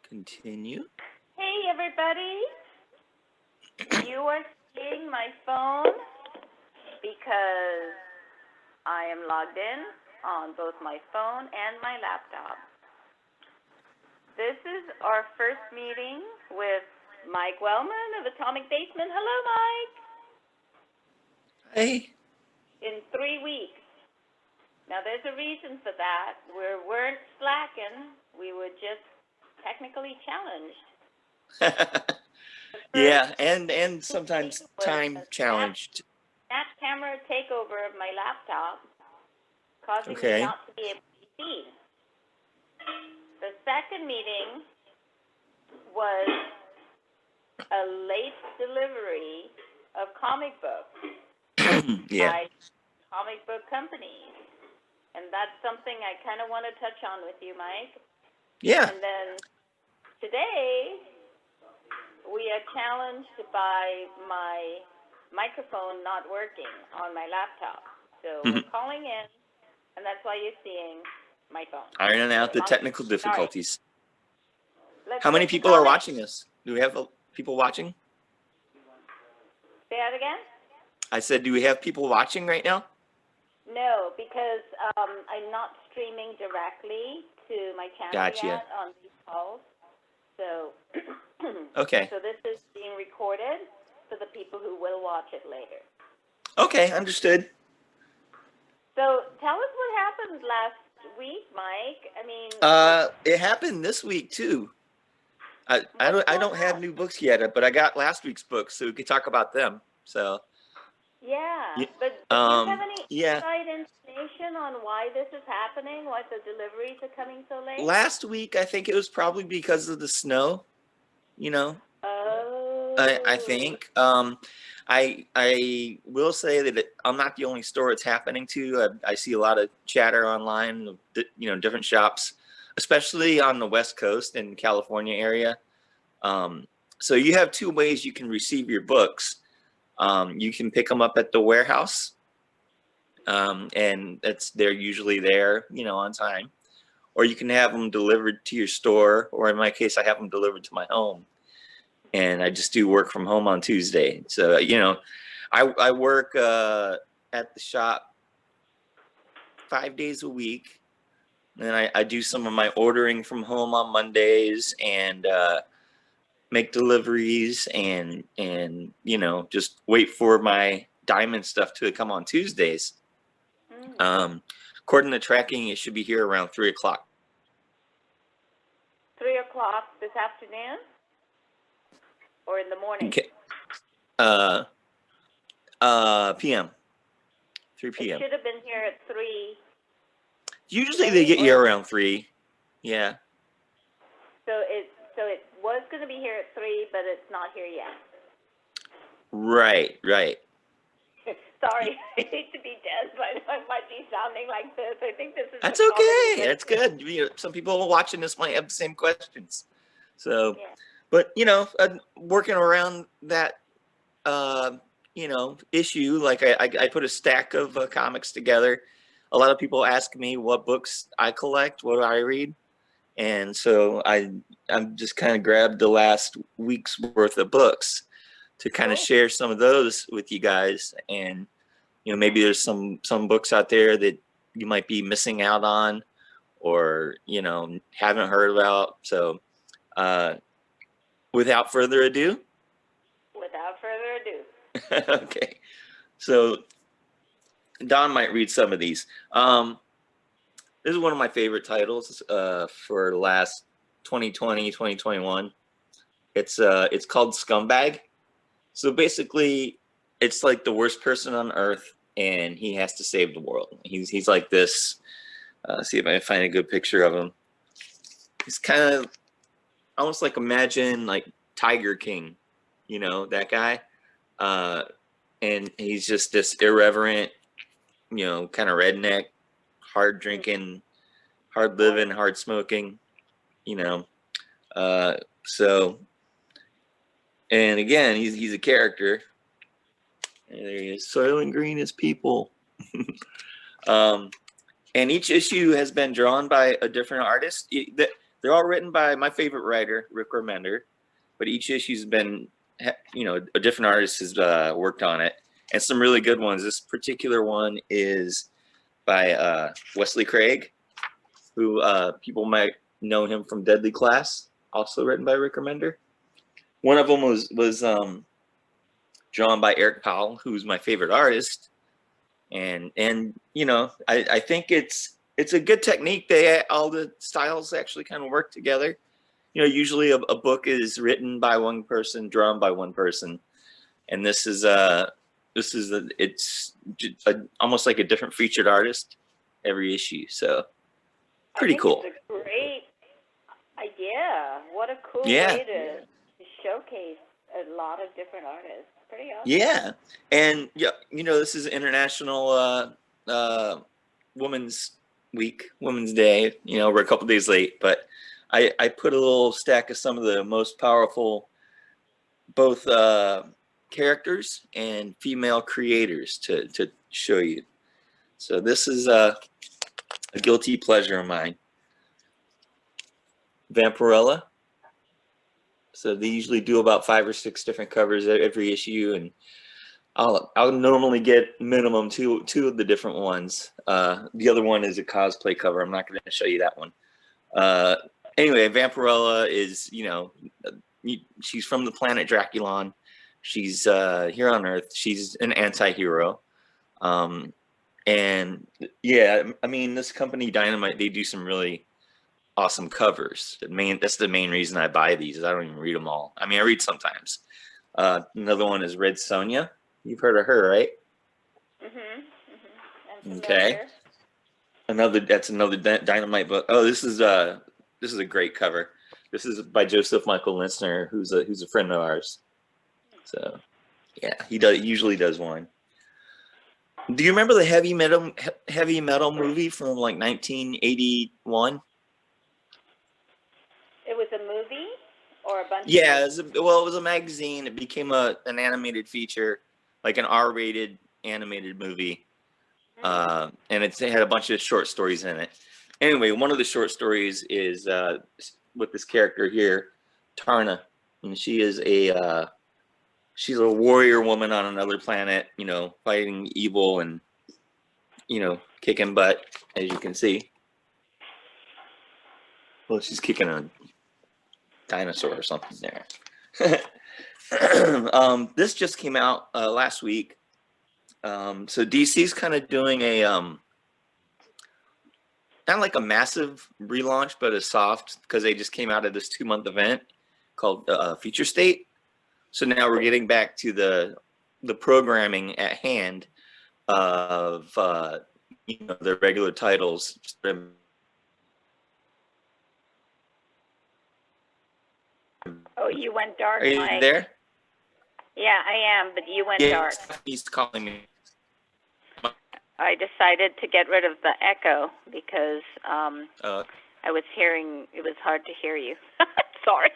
Continue. Hey, everybody. You are seeing my phone because I am logged in on both my phone and my laptop. This is our first meeting with Mikke Wellman of Atomic Basement. Hello, Mike. Hey. In 3 weeks. Now, there's a reason for that. We weren't slacking. We were just technically challenged. Yeah, and sometimes time challenged. Snap camera takeover of my laptop, causing me not to be able to be seen. The second meeting was a late delivery of comic books by comic book companies. And that's something I kind of want to touch on with you, Mike. Yeah. And then today, we are challenged by my microphone not working on my laptop. So we're calling in, and that's why you're seeing my phone. Ironing out the technical difficulties. How many people are watching us? Do we have people watching? Say that again? I said, do we have people watching right now? No, because I'm not streaming directly to my channel yet on these calls. So, okay. So this is being recorded for the people who will watch it later. Okay, understood. So tell us what happened last week, Mike. I mean, it happened this week too. I don't have new books yet, but I got last week's books, so we could talk about them. So. Yeah, but do you have any inside information on why this is happening? Why the deliveries are coming so late? Last week, I think it was probably because of the snow. You know. Oh. I think. I will say that I'm not the only store it's happening to. I see a lot of chatter online. You know, different shops, especially on the West Coast and California area. So you have two ways you can receive your books. You can pick them up at the warehouse, and they're usually there, you know, on time. Or you can have them delivered to your store, or in my case, I have them delivered to my home. And I just do work from home on Tuesday. So, you know, I work at the shop 5 days a week. And I do some of my ordering from home on Mondays and make deliveries and you know, just wait for my diamond stuff to come on Tuesdays. According to tracking, it should be here around 3 o'clock. 3 o'clock this afternoon? Or in the morning? Okay. PM. 3 p.m. It should have been here at 3. Usually they get here around 3. Yeah. So it was going to be here at 3, but it's not here yet. Right. Sorry, I hate to be dense, but I might be sounding like this. I think this is. That's okay. That's good. You know, some people watching this might have the same questions. So, but you know, working around that, you know, issue. Like I put a stack of comics together. A lot of people ask me what books I collect, what I read, and so I'm just kind of grabbed the last week's worth of books to kind of share some of those with you guys. And, you know, maybe there's some books out there that you might be missing out on or, you know, haven't heard about. So without further ado. Okay. So Don might read some of these. This is one of my favorite titles for the last 2020, 2021. It's called Scumbag. So basically, it's like the worst person on earth, and he has to save the world. He's like this. See if I can find a good picture of him. He's kind of almost like, imagine like Tiger King, you know, that guy. And he's just this irreverent, you know, kind of redneck, hard drinking, hard living, hard smoking, you know. So. And again, he's a character. And there he is. Soylent Green is people. And each issue has been drawn by a different artist. they're all written by my favorite writer, Rick Remender, but each issue's been, you know, a different artist has worked on it, and some really good ones. This particular one is by Wesley Craig, who people might know him from Deadly Class, also written by Rick Remender. One of them was drawn by Eric Powell, who's my favorite artist, and you know, I think it's a good technique. All the styles actually kind of work together. You know, usually a book is written by one person, drawn by one person, and it's almost like a different featured artist every issue. So pretty cool. It's a great idea. What a cool Yeah. way to showcase a lot of different artists. Pretty awesome. Yeah, and yeah, you know, this is International Women's Week, Women's Day. You know, we're a couple days late, but I put a little stack of some of the most powerful, both characters and female creators to show you. So this is a guilty pleasure of mine. Vampirella. So they usually do about 5 or 6 different covers every issue, and I'll normally get minimum two of the different ones. The other one is a cosplay cover. I'm not going to show you that one. Anyway, Vampirella is, you know, she's from the planet Draculon. She's here on Earth. She's an anti-hero. And yeah, I mean, this company Dynamite, they do some really awesome covers. That's the main reason I buy these. Is I don't even read them all. I mean, I read sometimes. Another one is Red Sonja. You've heard of her, right? Okay. That's another Dynamite book. Oh, this is a great cover. This is by Joseph Michael Linsner, who's a friend of ours. So yeah, he usually does one. Do you remember the heavy metal movie from like 1981? It was a movie or a bunch Yeah, of it was a magazine. It became an animated feature, like an R-rated animated movie. And it had a bunch of short stories in it. Anyway, one of the short stories is with this character here, Tarna, and she's a warrior woman on another planet, you know, fighting evil and, you know, kicking butt, as you can see. Well, she's kicking a dinosaur or something there. This just came out last week. So DC's kind of doing a not like a massive relaunch, but a soft, because they just came out of this 2-month event called Future State. So now we're getting back to the programming at hand of you know, the regular titles. Oh, you went dark, Are you Mike. there? Yeah, I am, but you went dark. He's calling me. I decided to get rid of the echo because I was hearing, it was hard to hear you. Sorry.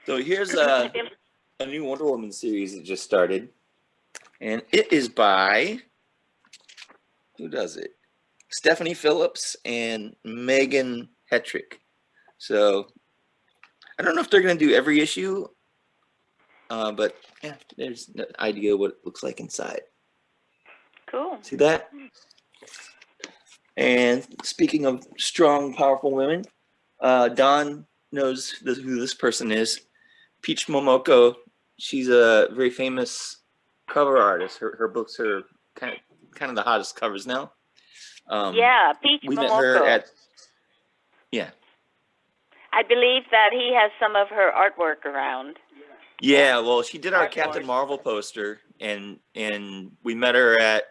So here's a new Wonder Woman series that just started, and it is by, who does it? Stephanie Phillips and Megan Hetrick. So I don't know if they're going to do every issue, but yeah, there's an idea what it looks like inside. Cool. See that? And speaking of strong, powerful women, Don knows who this person is. Peach Momoko. She's a very famous cover artist. Her books are kind of the hottest covers now. Yeah, Peach Momoko. We met her at, yeah. I believe that he has some of her artwork around. Yeah, well, she did our Captain Marvel poster, and we met her at,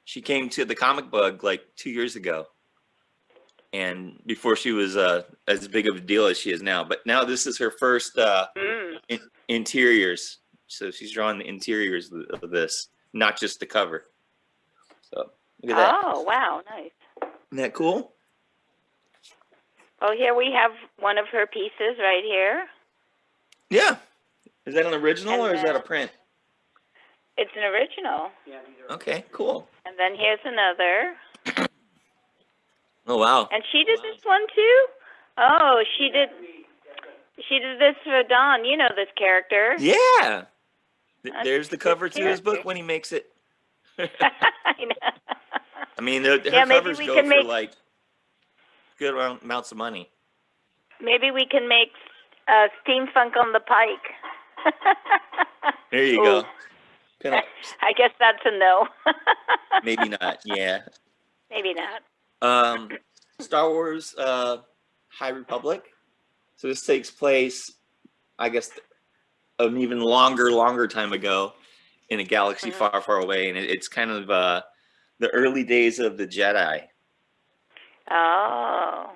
she came to the Comic Bug like 2 years ago, and before she was as big of a deal as she is now. But now this is her first interiors, so she's drawing the interiors of this, not just the cover. So look at that. Oh, wow, nice. Isn't that cool? Oh, here we have one of her pieces right here. Yeah. Is that an original or is that a print? It's an original. Okay, cool. And then here's another. Oh, wow. And she did this one too? Oh, she did this for Don. You know this character. Yeah. There's the cover to his book when he makes it. I know. I mean, her covers go for like good amounts of money. Maybe we can make Steampunk on the Pike. There you go. I guess that's a no. Maybe not. Yeah. Maybe not. Star Wars High Republic. So this takes place, I guess, an even longer time ago in a galaxy far, far away. And it's kind of the early days of the Jedi. Oh.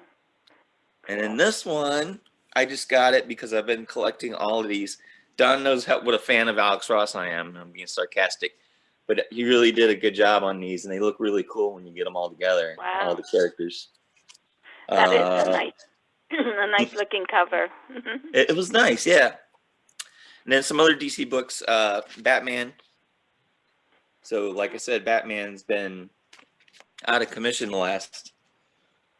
And in this one, I just got it because I've been collecting all of these. Don knows what a fan of Alex Ross I am. I'm being sarcastic. But he really did a good job on these, and they look really cool when you get them all together. Wow. All the characters. That is a nice looking cover. It was nice, yeah. And then some other DC books, Batman. So, like I said, Batman's been out of commission the last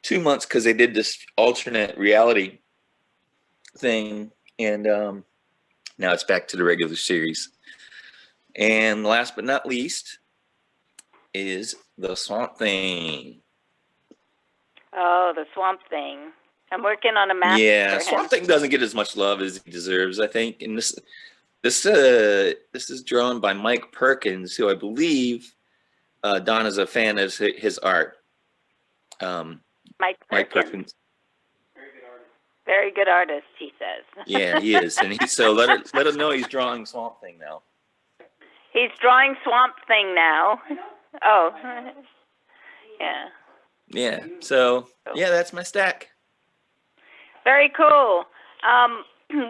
2 months because they did this alternate reality thing, and now it's back to the regular series. And last but not least is the Swamp Thing. Oh, the Swamp Thing. I'm working on a map. Yeah, Swamp Thing doesn't get as much love as he deserves, I think. And this is drawn by Mike Perkins, who I believe Don is a fan of his art. Mike Perkins. Very good artist, he says. Yeah, he is, and so let him know he's drawing Swamp Thing now. He's drawing Swamp Thing now. Oh, yeah. Yeah. So yeah, that's my stack. Very cool.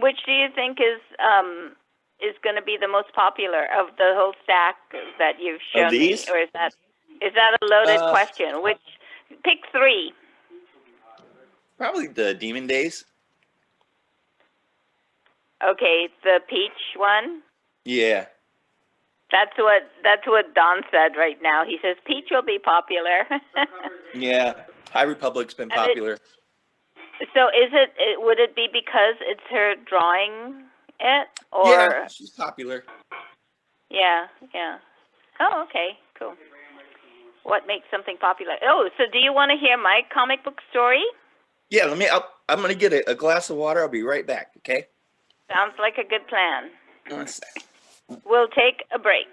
Which do you think is going to be the most popular of the whole stack that you've shown me, or is that a loaded question? Which pick 3? Probably the Demon Days. Okay, the peach one. Yeah. That's what Don said right now. He says peach will be popular. Yeah, High Republic's been popular. So would it be because it's her drawing it, or? Yeah, she's popular. Yeah. Oh, okay, cool. What makes something popular? Oh, so do you want to hear my comic book story? Yeah, I'm gonna get a glass of water. I'll be right back. Okay. Sounds like a good plan. 1 sec. We'll take a break.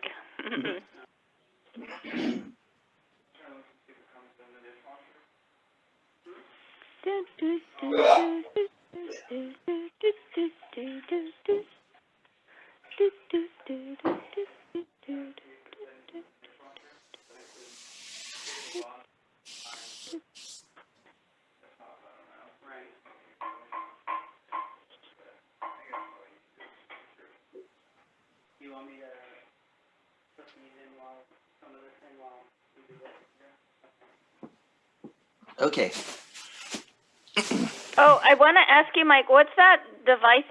You want me to put these in while some of this in while we do this? Okay. Oh, I want to ask you, Mike, what's that device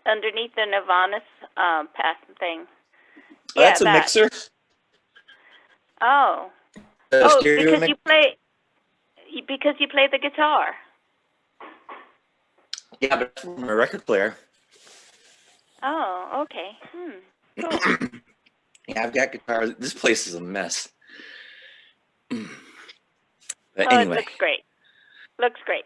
underneath the Nirvana's pass thing? Yeah, that's a mixer. Oh. Because you play the guitar. Yeah, but from a record player. Oh, okay. Cool. Yeah, I've got guitars. This place is a mess. But anyway. It looks great.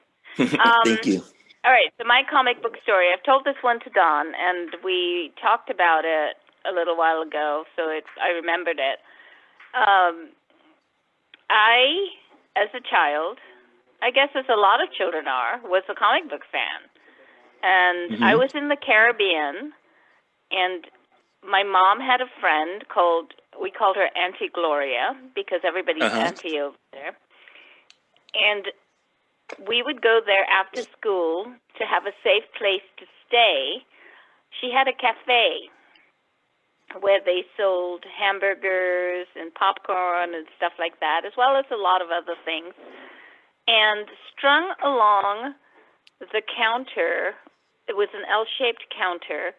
Thank you. All right, so my comic book story. I've told this one to Don, and we talked about it a little while ago, so I remembered it. I, as a child, I guess as a lot of children are, was a comic book fan. And I was in the Caribbean, and my mom had a friend we called her Auntie Gloria, because everybody's auntie over there. And we would go there after school to have a safe place to stay. She had a cafe where they sold hamburgers and popcorn and stuff like that, as well as a lot of other things. And strung along the counter, it was an L-shaped counter,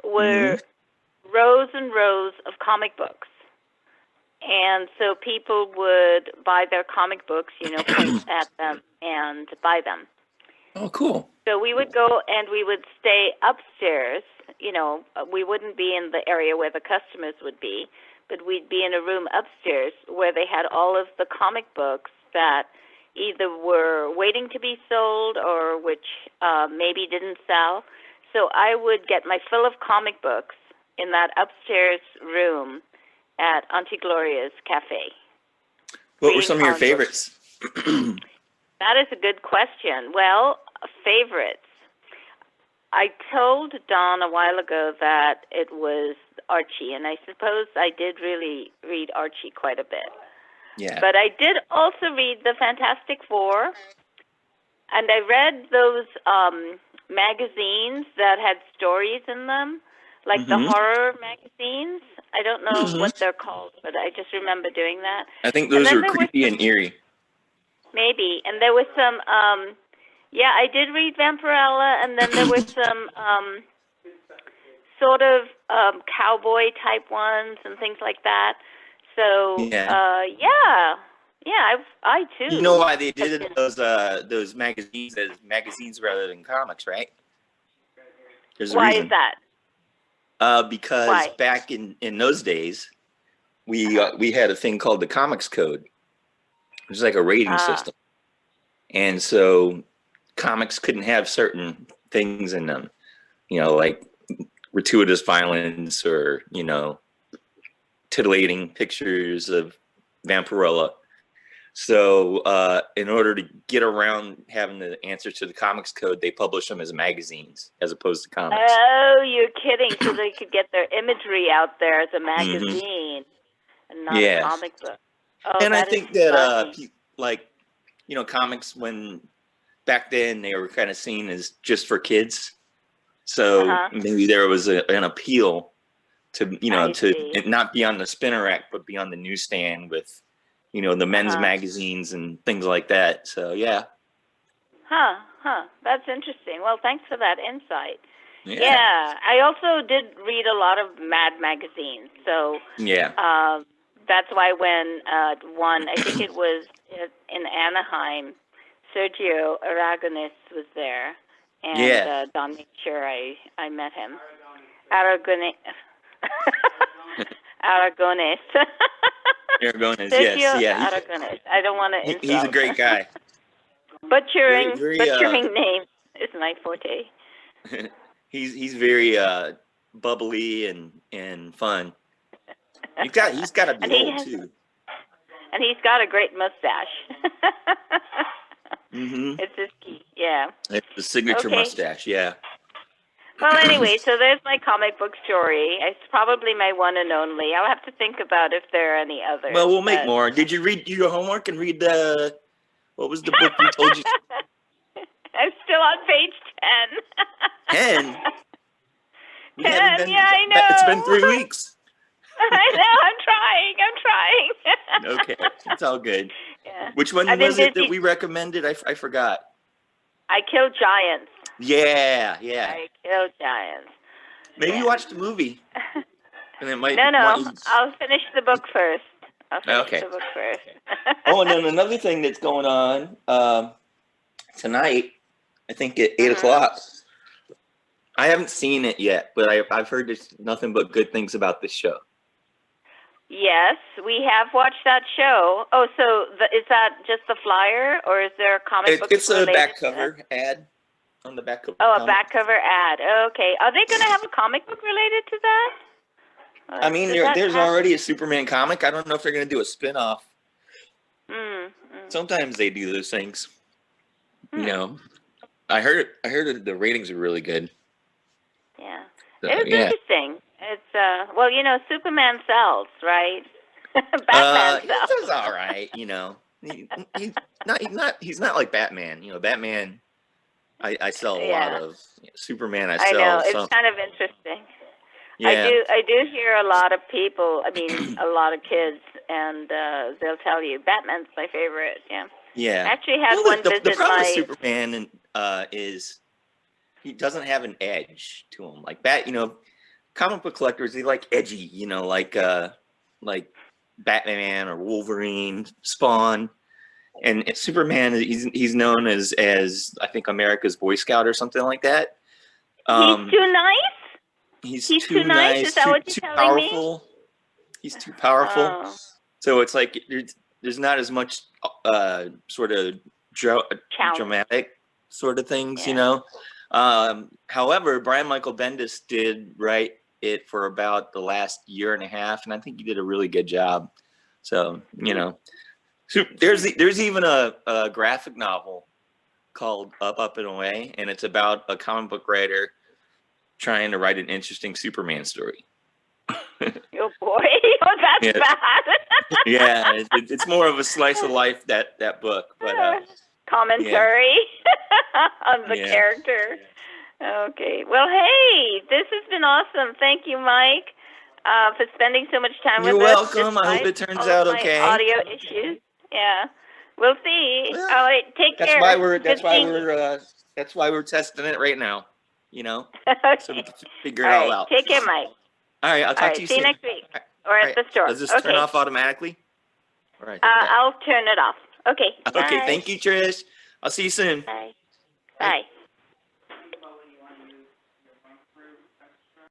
were rows and rows of comic books. And so people would buy their comic books, point at them and buy them. Oh, cool. So we would go and we would stay upstairs. You know, we wouldn't be in the area where the customers would be, but we'd be in a room upstairs where they had all of the comic books that either were waiting to be sold or which maybe didn't sell. So I would get my fill of comic books in that upstairs room at Auntie Gloria's Cafe. What were some of your favorites? That is a good question. Well, favorites. I told Dawn a while ago that it was Archie, and I suppose I did really read Archie quite a bit. Yeah. But I did also read the Fantastic Four, and I read those magazines that had stories in them, like the horror magazines. I don't know what they're called, but I just remember doing that. I think those were creepy and eerie. Maybe. And there was some, yeah, I did read Vampirella, and then there were some sort of cowboy-type ones and things like that. So, yeah, I too. You know why they did those magazines as magazines rather than comics, right? There's a reason. Why is that? Because back in those days, we had a thing called the Comics Code. It was like a rating system, and so comics couldn't have certain things in them, you know, like gratuitous violence or, you know, titillating pictures of Vampirella. So in order to get around having the answer to the Comics Code, they published them as magazines as opposed to comics. Oh, you're kidding. So they could get their imagery out there as a magazine and not a comic book. Oh, and I think that like, you know, comics, when back then they were kind of seen as just for kids. So maybe there was an appeal to, you know, to not be on the spinner rack, but be on the newsstand with, you know, the men's magazines and things like that. So, yeah. That's interesting. Well, thanks for that insight. Yeah. I also did read a lot of Mad magazines. So, that's why when one, I think it was in Anaheim, Sergio Aragonés was there. And Don made sure I met him. Aragonés. Aragonés, Sergio Aragonés. I don't want to insult. He's a great guy. Butchering names is my forte. He's very bubbly and fun. He's got to be old too. And he's got a great mustache. It's his key, yeah. It's the signature mustache, yeah. Well, anyway, so there's my comic book story. It's probably my one and only. I'll have to think about if there are any others. Well, we'll make more. Did you do your homework and read what was the book we told you? I'm still on page 10. 10? 10, yeah, I know. It's been 3 weeks. I know, I'm trying. Okay, it's all good. Yeah. Which one was it that we recommended? I forgot. I Killed Giants. Yeah. I Killed Giants. Maybe watch the movie. And it might. No. I'll finish the book first. Okay. Oh, and then another thing that's going on tonight, I think at 8 o'clock. I haven't seen it yet, but I've heard there's nothing but good things about this show. Yes, we have watched that show. Oh, so is that just the flyer, or is there a comic book? It's a back cover ad on the back cover. Oh, a back cover ad. Okay. Are they going to have a comic book related to that? I mean, there's already a Superman comic. I don't know if they're going to do a spin-off. Sometimes they do those things. You know, I heard the ratings are really good. Yeah. So, it was interesting. It's well, you know, Superman sells, right? Batman sells. He's all right, you know. He's not like Batman. You know, Batman I sell a lot of. Superman I sell. I know, it's kind of interesting. Yeah. I do hear a lot of people, I mean, a lot of kids, and they'll tell you, Batman's my favorite, yeah. Yeah. I actually had one visit the problem with Superman is he doesn't have an edge to him. Like you know, comic book collectors, they like edgy, you know, like Batman or Wolverine, Spawn. And Superman, he's known as I think America's Boy Scout or something like that. He's too nice. He's too nice. Is that what you're too telling powerful. me? He's too powerful. Oh. So it's like there's not as much sort of dramatic sort of things, you know. However, Brian Michael Bendis did write it for about the last year and a half, and I think he did a really good job. So, you know, so there's even a graphic novel called Up and Away, and it's about a comic book writer trying to write an interesting Superman story. Oh boy, oh that's bad. Yeah, it's more of a slice of life, that book, but commentary on the character. Okay, well, hey, this has been awesome. Thank you, Mike, for spending so much time with us. You're welcome. I hope it turns out okay. Audio issues. Yeah, we'll see. Well, all right, take care. That's why we're testing it right now. You know, okay. So we can figure all it right, all out. Take care, Mike. All right, I'll talk to you soon. See you next week or at the store. Does this turn off automatically? All right. I'll turn it off. Okay. Okay. Thank you, Trish. I'll see you soon. Bye. Bye.